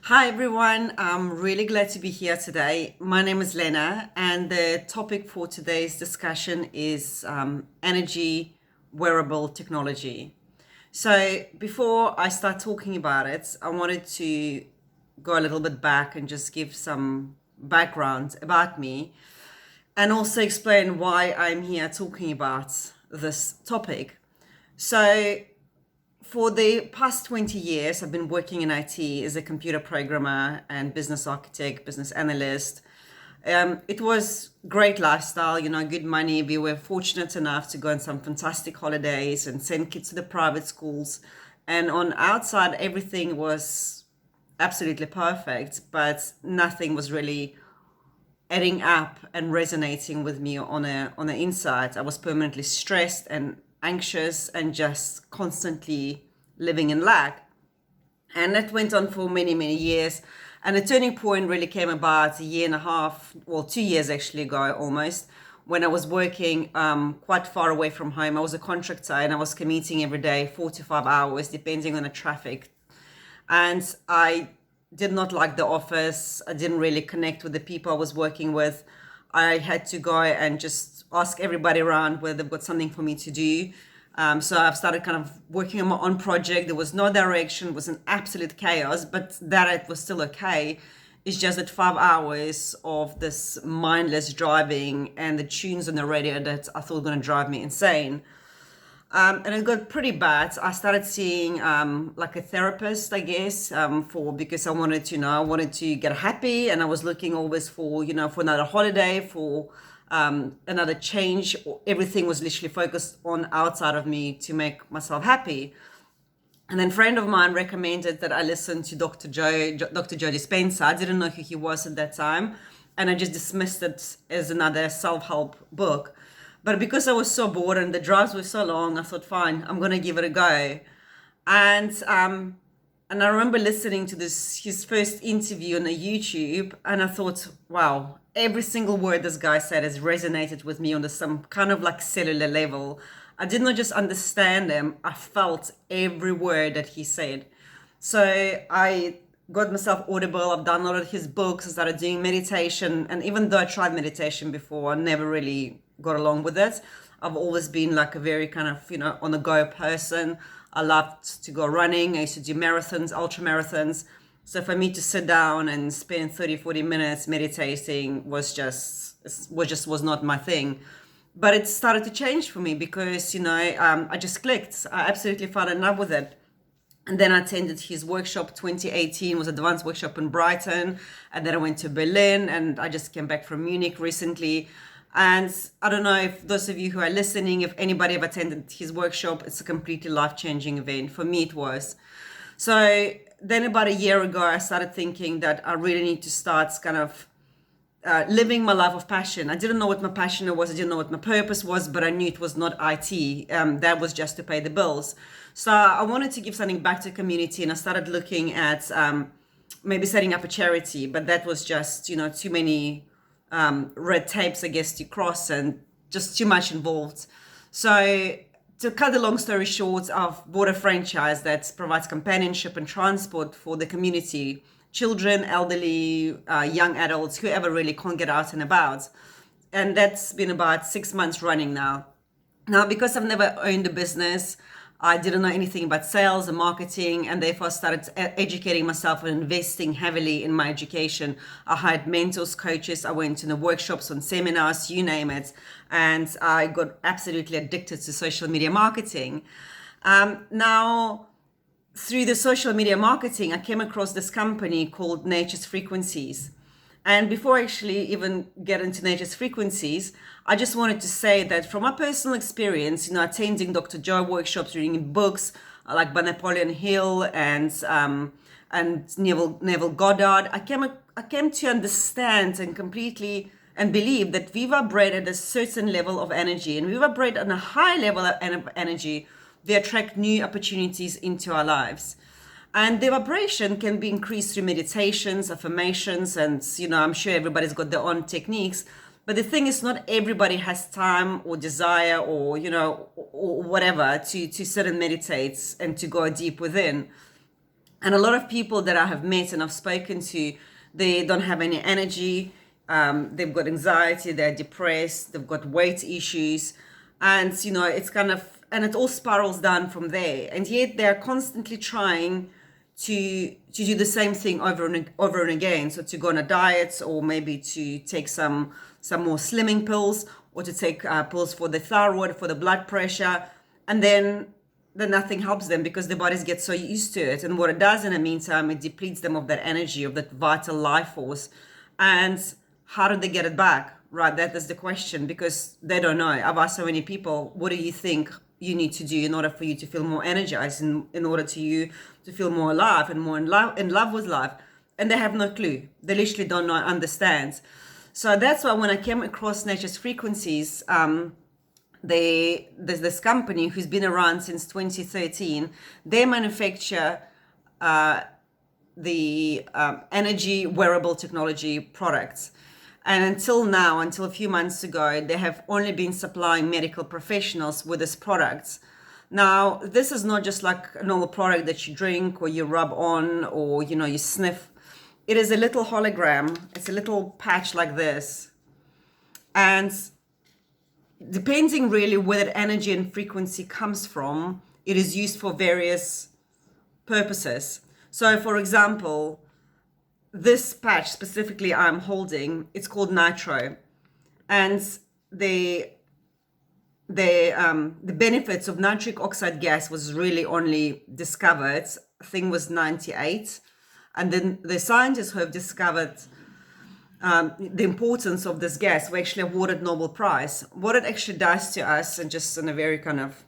Hi everyone, I'm really glad to be here today. My name is Lena, and the topic for today's discussion is energy wearable technology. So, before I start talking about it, I wanted to go a little bit back and just give some background about me and also explain why I'm here talking about this topic. So, for the past 20 years, I've been working in IT as a computer programmer and business architect, business analyst. It was great lifestyle, good money. We were fortunate enough to go on some fantastic holidays and send kids to the private schools. And on outside, everything was absolutely perfect, but nothing was really adding up and resonating with me on the inside. I was permanently stressed and anxious and just constantly living in lack. And that went on for many, many years. And a turning point really came about a year and a half, well, 2 years actually ago almost, when I was working quite far away from home. I was a contractor and I was commuting every day, 4 to 5 hours, depending on the traffic. And I did not like the office. I didn't really connect with the people I was working with. I had to go and just ask everybody around whether they've got something for me to do. So I've started kind of working on my own project. There was no direction, it was an absolute chaos, but that it was still okay. It's just that 5 hours of this mindless driving and the tunes on the radio that I thought were going to drive me insane. And it got pretty bad. I started seeing like a therapist, I guess, for because I wanted to get happy, and I was looking always for, for another holiday, for another change. Everything was literally focused on outside of me to make myself happy. And then a friend of mine recommended that I listen to Dr. Joe Dispenza. I didn't know who he was at that time, and I just dismissed it as another self-help book. But because I was so bored and the drives were so long, I thought, fine, I'm gonna give it a go. And and I remember listening to his first interview on a YouTube, and I thought, wow, every single word this guy said has resonated with me on some kind of like cellular level. I did not just understand him, I felt every word that he said. So I got myself Audible, I've downloaded his books, I started doing meditation. And even though I tried meditation before, I never really got along with it. I've always been like a very kind of, on the go person. I loved to go running. I used to do marathons, ultra marathons. So for me to sit down and spend 30, 40 minutes meditating was not my thing. But it started to change for me because, I just clicked. I absolutely fell in love with it. And then I attended his workshop. 2018 was advanced workshop in Brighton. And then I went to Berlin, and I just came back from Munich recently. And I don't know if those of you who are listening, if anybody have attended his workshop, it's a completely life-changing event. For me, it was. So then about a year ago, I started thinking that I really need to start kind of living my life of passion. I didn't know what my passion was. I didn't know what my purpose was, but I knew it was not IT. That was just to pay the bills. So I wanted to give something back to the community, and I started looking at maybe setting up a charity, but that was just, too many red tapes, I guess, to cross, and just too much involved. So to cut the long story short, I've bought a franchise that provides companionship and transport for the community, children, elderly, young adults, whoever really can't get out and about. And that's been about 6 months running now. Now, because I've never owned a business, I didn't know anything about sales and marketing, and therefore I started educating myself and investing heavily in my education. I hired mentors, coaches, I went to the workshops, on seminars, you name it, and I got absolutely addicted to social media marketing. Now, through the social media marketing, I came across this company called Nature's Frequencies. And before I actually even get into Nature's Frequencies, I just wanted to say that from my personal experience, attending Dr. Joe workshops, reading books like by Napoleon Hill and Neville Goddard, I came to understand and completely and believe that we vibrate at a certain level of energy, and we vibrate on a high level of energy. They attract new opportunities into our lives. And the vibration can be increased through meditations, affirmations, and I'm sure everybody's got their own techniques. But the thing is, not everybody has time or desire or or whatever to sit and meditate and to go deep within. And a lot of people that I have met and I've spoken to, they don't have any energy. They've got anxiety, they're depressed, they've got weight issues. And, it's and it all spirals down from there. And yet they're constantly trying to do the same thing over and again. So to go on a diet, or maybe to take some more slimming pills, or to take pills for the thyroid, for the blood pressure. And then nothing helps them because their bodies get so used to it. And what it does in the meantime, it depletes them of that energy, of that vital life force. And how do they get it back? Right, that is the question, because they don't know. I've asked so many people, what do you think you need to do in order for you to feel more energized, in order to you to feel more alive and more in love with life? And they have no clue. They literally don't know, understand. So that's why when I came across Nature's Frequencies, there's this company who's been around since 2013. They manufacture the energy wearable technology products. And until now, until a few months ago, they have only been supplying medical professionals with these products. Now, this is not just like a normal product that you drink or you rub on, or, you sniff. It is a little hologram. It's a little patch like this. And depending really where that energy and frequency comes from, it is used for various purposes. So, for example, this patch specifically I'm holding, it's called Nitro, and the benefits of nitric oxide gas was really only discovered, I think was 98, and then the scientists who have discovered the importance of this gas were actually awarded Nobel Prize. What it actually does to us, and just in a very kind of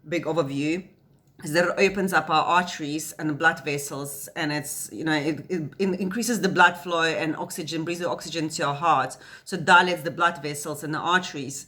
big overview, is that it opens up our arteries and blood vessels, and it's, it increases the blood flow and oxygen, brings the oxygen to our heart, so it dilates the blood vessels and the arteries,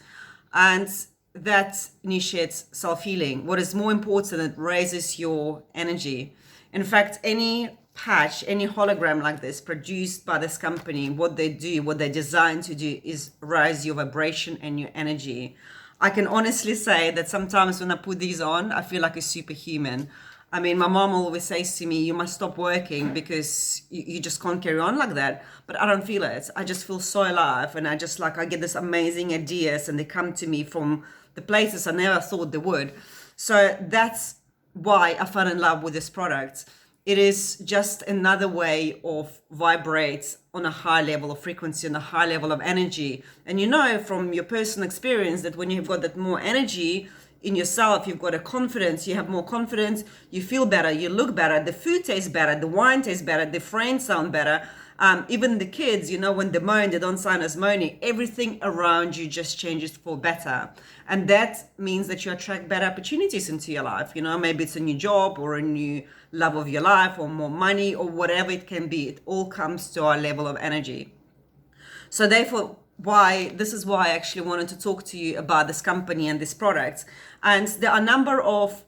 and that initiates self-healing. What is more important, it raises your energy. In fact, any patch, any hologram like this produced by this company, what they're designed to do is raise your vibration and your energy. I can honestly say that sometimes when I put these on, I feel like a superhuman. I mean, my mom always says to me, you must stop working because you just can't carry on like that. But I don't feel it. I just feel so alive. And I get this amazing ideas, and they come to me from the places I never thought they would. So that's why I fell in love with this product. It is just another way of vibrate on a high level of frequency, on a high level of energy. And from your personal experience that when you've got that more energy in yourself, you've got a confidence, you have more confidence, you feel better, you look better, the food tastes better, the wine tastes better, the friends sound better. Even the kids, when they moan, they don't sound as moany. Everything around you just changes for better. And that means that you attract better opportunities into your life. Maybe it's a new job or a new love of your life or more money or whatever it can be. It all comes to our level of energy. So therefore, this is why I actually wanted to talk to you about this company and this product. And there are a number of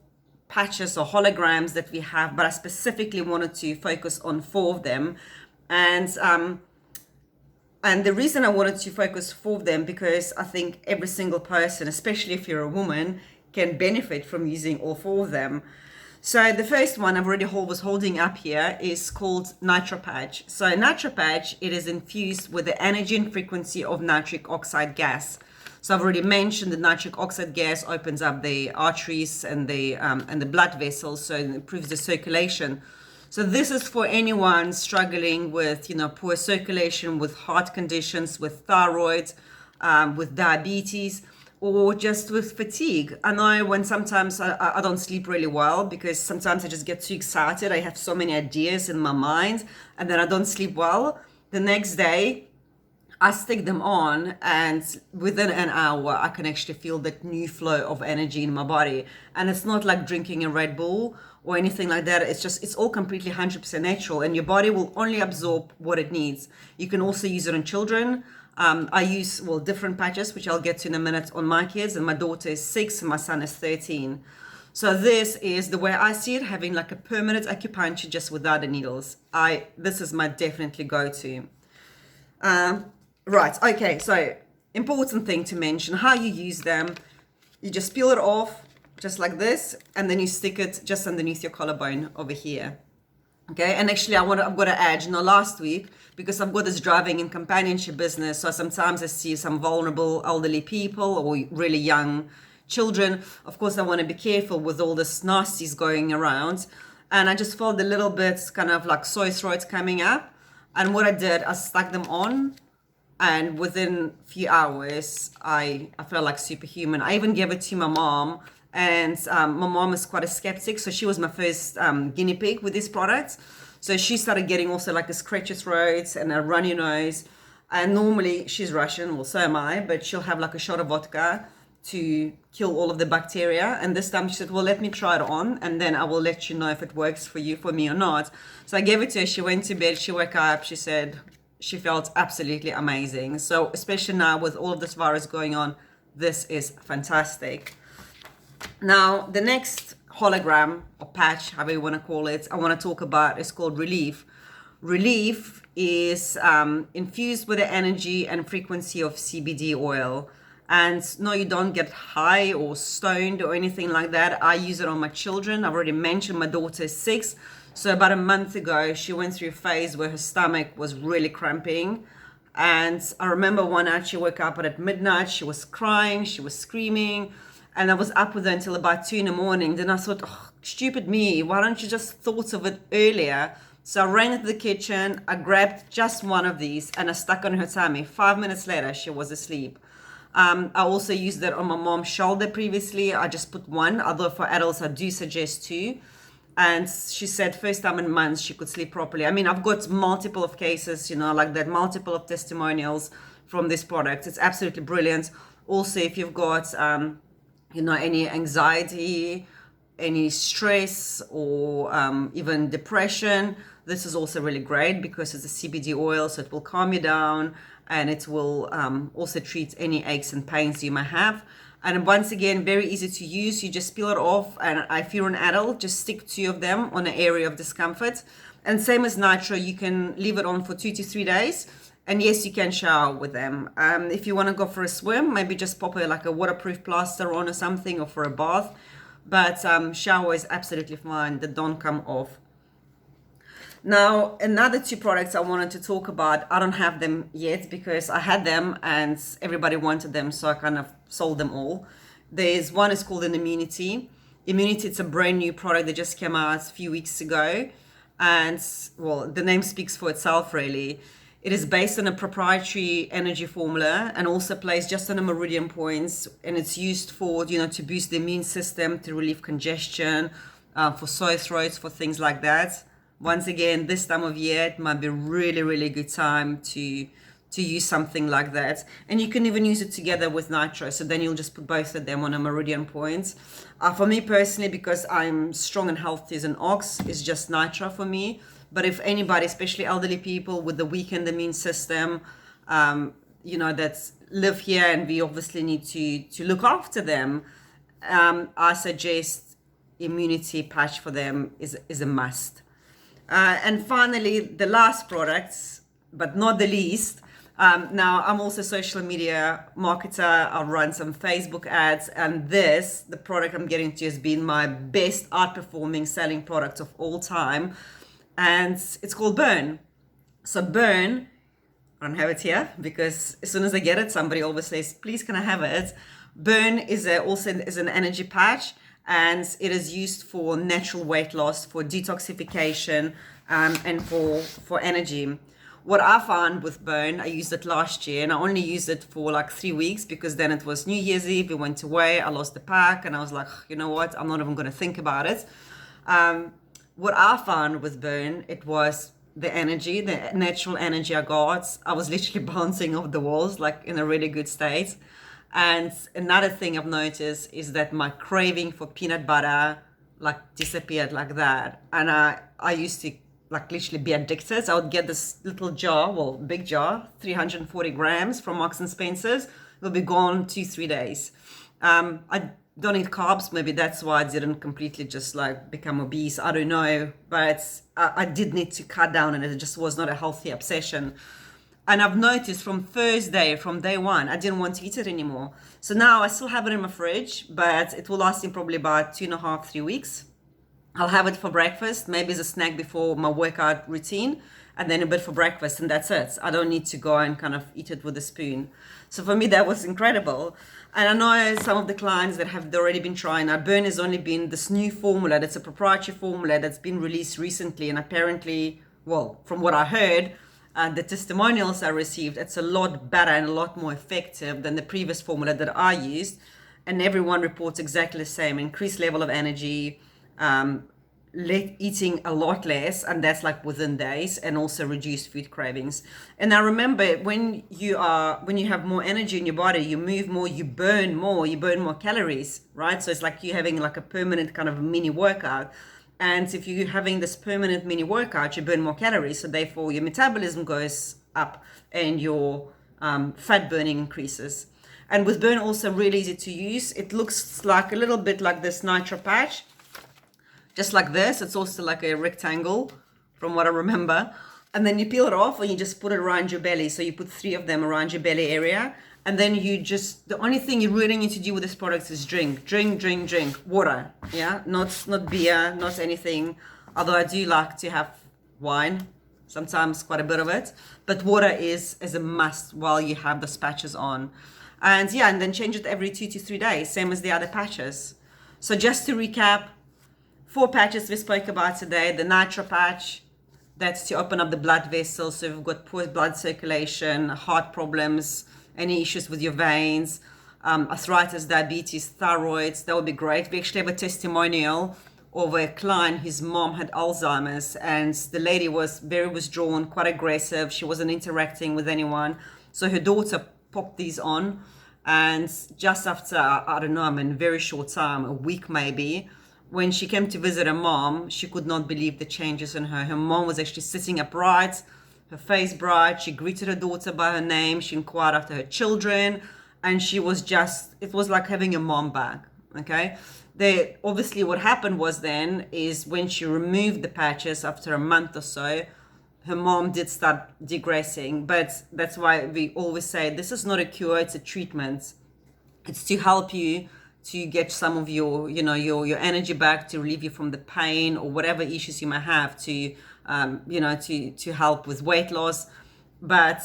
patches or holograms that we have, but I specifically wanted to focus on 4 of them. And the reason I wanted to focus 4 of them, because I think every single person, especially if you're a woman, can benefit from using all 4 of them. So the first one I've already was holding up here is called Nitro Patch. So Nitro Patch, it is infused with the energy and frequency of nitric oxide gas. So I've already mentioned that nitric oxide gas opens up the arteries and the blood vessels, so it improves the circulation. So this is for anyone struggling with, poor circulation, with heart conditions, with thyroid, with diabetes, or just with fatigue. I know when sometimes I don't sleep really well because sometimes I just get too excited. I have so many ideas in my mind, and then I don't sleep well. The next day, I stick them on, and within an hour, I can actually feel that new flow of energy in my body. And it's not like drinking a Red Bull or anything like that. It's all completely 100% natural, and your body will only absorb what it needs. You can also use it on children. I use, different patches, which I'll get to in a minute, on my kids, and my daughter is 6 and my son is 13. So this is the way I see it, having like a permanent acupuncture just without the needles. This is my definitely go-to. Right, okay, so important thing to mention, how you use them. You just peel it off, just like this, and then you stick it just underneath your collarbone over here. Okay, and actually I've got to add, last week, because I've got this driving and companionship business, so sometimes I see some vulnerable elderly people or really young children. Of course, I want to be careful with all this nasties going around, and I just felt a little bit kind of like sore throats coming up, and what I did, I stuck them on, and within a few hours I felt like superhuman. I even gave it to my mom, and my mom is quite a skeptic, so she was my first guinea pig with these products. So she started getting also like a scratchy throat and a runny nose, and normally she's Russian, well so am I, but she'll have like a shot of vodka to kill all of the bacteria. And this time she said, well, let me try it on, and then I will let you know if it works for you, for me or not. So I gave it to her, she went to bed, she woke up, she said she felt absolutely amazing. So especially now with all of this virus going on, this is fantastic. Now, the next hologram or patch, however you want to call it, I want to talk about is called Relief. Relief is infused with the energy and frequency of CBD oil. And no, you don't get high or stoned or anything like that. I use it on my children. I've already mentioned my daughter is 6. So about a month ago, she went through a phase where her stomach was really cramping. And I remember one night she woke up at midnight, she was crying, she was screaming. And I was up with her until about 2 in the morning. Then I thought, oh, stupid me, why don't you just thought of it earlier? So I ran into the kitchen, I grabbed just one of these and I stuck on her tummy. 5 minutes later, she was asleep. I also used that on my mom's shoulder previously. I just put one, although for adults, I do suggest 2. And she said first time in months she could sleep properly. I mean, I've got multiple of cases, like that, multiple of testimonials from this product. It's absolutely brilliant. Also, if you've got, any anxiety, any stress, or even depression, this is also really great because it's a CBD oil, so it will calm you down, and it will also treat any aches and pains you might have. And once again, very easy to use. You just peel it off, and if you're an adult, just stick 2 of them on an area of discomfort. And same as nitro, you can leave it on for 2 to 3 days. And yes, you can shower with them. If you want to go for a swim, maybe just pop like a waterproof plaster on or something, or for a bath. But shower is absolutely fine. They don't come off. Now, another 2 products I wanted to talk about, I don't have them yet because I had them and everybody wanted them, so I kind of sold them all. There's one is called an Immunity. Immunity, it's a brand new product that just came out a few weeks ago. And, well, the name speaks for itself, really. It is based on a proprietary energy formula and also placed just on the meridian points. And it's used for, to boost the immune system, to relieve congestion, for sore throats, for things like that. Once again, this time of year, it might be really, really good time to use something like that. And you can even use it together with nitro. So then you'll just put both of them on a meridian point. For me personally, because I'm strong and healthy as an ox, it's just nitro for me. But if anybody, especially elderly people with the weakened immune system, that live here and we obviously need to look after them, I suggest Immunity patch for them is a must. And finally, the last products, but not the least. Now, I'm also a social media marketer. I run some Facebook ads, and the product I'm getting to, has been my best outperforming selling product of all time. And it's called Burn. So Burn, I don't have it here because as soon as I get it, somebody always says, please, can I have it? Burn is also an energy patch. And it is used for natural weight loss, for detoxification, and for energy. What I found with Burn, I used it last year, and I only used it for like 3 weeks because then it was New Year's Eve, we went away, I lost the pack, and I was like, you know what, I'm not even going to think about it. What I found with Burn, it was the energy, the natural energy I got. I was literally bouncing off the walls, like in a really good state. And another thing I've noticed is that my craving for peanut butter like disappeared like that. And I used to like literally be addicted. So I would get this little jar, big jar, 340 grams from Marks and Spencer's. It'll be gone 2-3 days. I don't eat carbs. Maybe that's why I didn't completely just like become obese. I don't know. But I did need to cut down, and it just was not a healthy obsession. And I've noticed from day one, I didn't want to eat it anymore. So now I still have it in my fridge, but it will last in probably about 2.5-3 weeks. I'll have it for breakfast, maybe as a snack before my workout routine, and then a bit for breakfast, and that's it. I don't need to go and kind of eat it with a spoon. So for me, that was incredible. And I know some of the clients that have already been trying. Now, Burn has only been this new formula that's a proprietary formula that's been released recently, and apparently, well, from what I heard, the testimonials I received, it's a lot better and a lot more effective than the previous formula that I used. And everyone reports exactly the same: increased level of energy, eating a lot less, and that's like within days, and also reduced food cravings. And I remember when you have more energy in your body, you move more, you burn more calories, right? So it's like you're having like a permanent kind of mini workout. And if you're having this permanent mini workout, you burn more calories, so therefore your metabolism goes up and your fat burning increases. And with Burn, also really easy to use. It looks like a little bit like this nitro patch, just like this. It's also like a rectangle from what I remember. And then you peel it off and you just put it around your belly. So you put 3 of them around your belly area. And then the only thing you really need to do with this product is drink water. Yeah, not beer, not anything. Although I do like to have wine, sometimes quite a bit of it. But water is a must while you have the patches on. And yeah, and then change it every 2 to 3 days, same as the other patches. So just to recap, 4 patches we spoke about today. The nitro patch, that's to open up the blood vessels. So if you've got poor blood circulation, heart problems, any issues with your veins, arthritis, diabetes, thyroids, that would be great. We actually have a testimonial of a client, his mom had Alzheimer's, and the lady was very withdrawn, quite aggressive. She wasn't interacting with anyone. So her daughter popped these on, and just after, I don't know, I mean, very short time, a week maybe, when she came to visit her mom, she could not believe the changes in her. Her mom was actually sitting upright, her face bright. She greeted her daughter by her name. She inquired after her children, and she was just, it was like having a mom back. Okay. Obviously what happened was then is when she removed the patches after a month or so, her mom did start digressing. But that's why we always say this is not a cure, it's a treatment. It's to help you to get some of your, your energy back, to relieve you from the pain or whatever issues you may have, to to help with weight loss. But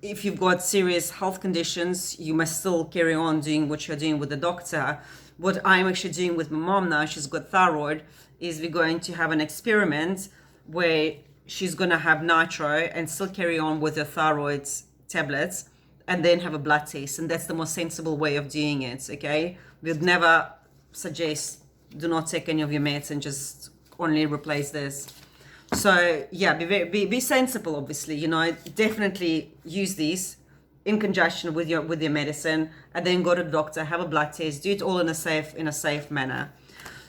if you've got serious health conditions, you must still carry on doing what you're doing with the doctor. What I'm actually doing with my mom now, she's got thyroid, is we're going to have an experiment where she's going to have nitro and still carry on with her thyroid tablets, and then have a blood test. And that's the most sensible way of doing it, okay? We'd never suggest do not take any of your meds and just only replace this. So yeah, be sensible, obviously, definitely use these in conjunction with your medicine, and then go to the doctor, have a blood test, do it all in a safe manner.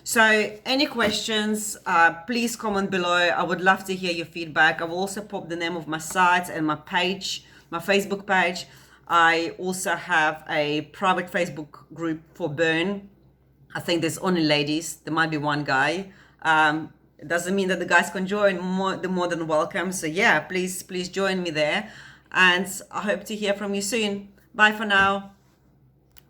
So any questions, please comment below. I would love to hear your feedback. I will also pop the name of my site and my page, my Facebook page. I also have a private Facebook group for Burn. I think there's only ladies. There might be one guy. It doesn't mean that the guys can join. They're more than welcome. So yeah, please join me there. And I hope to hear from you soon. Bye for now.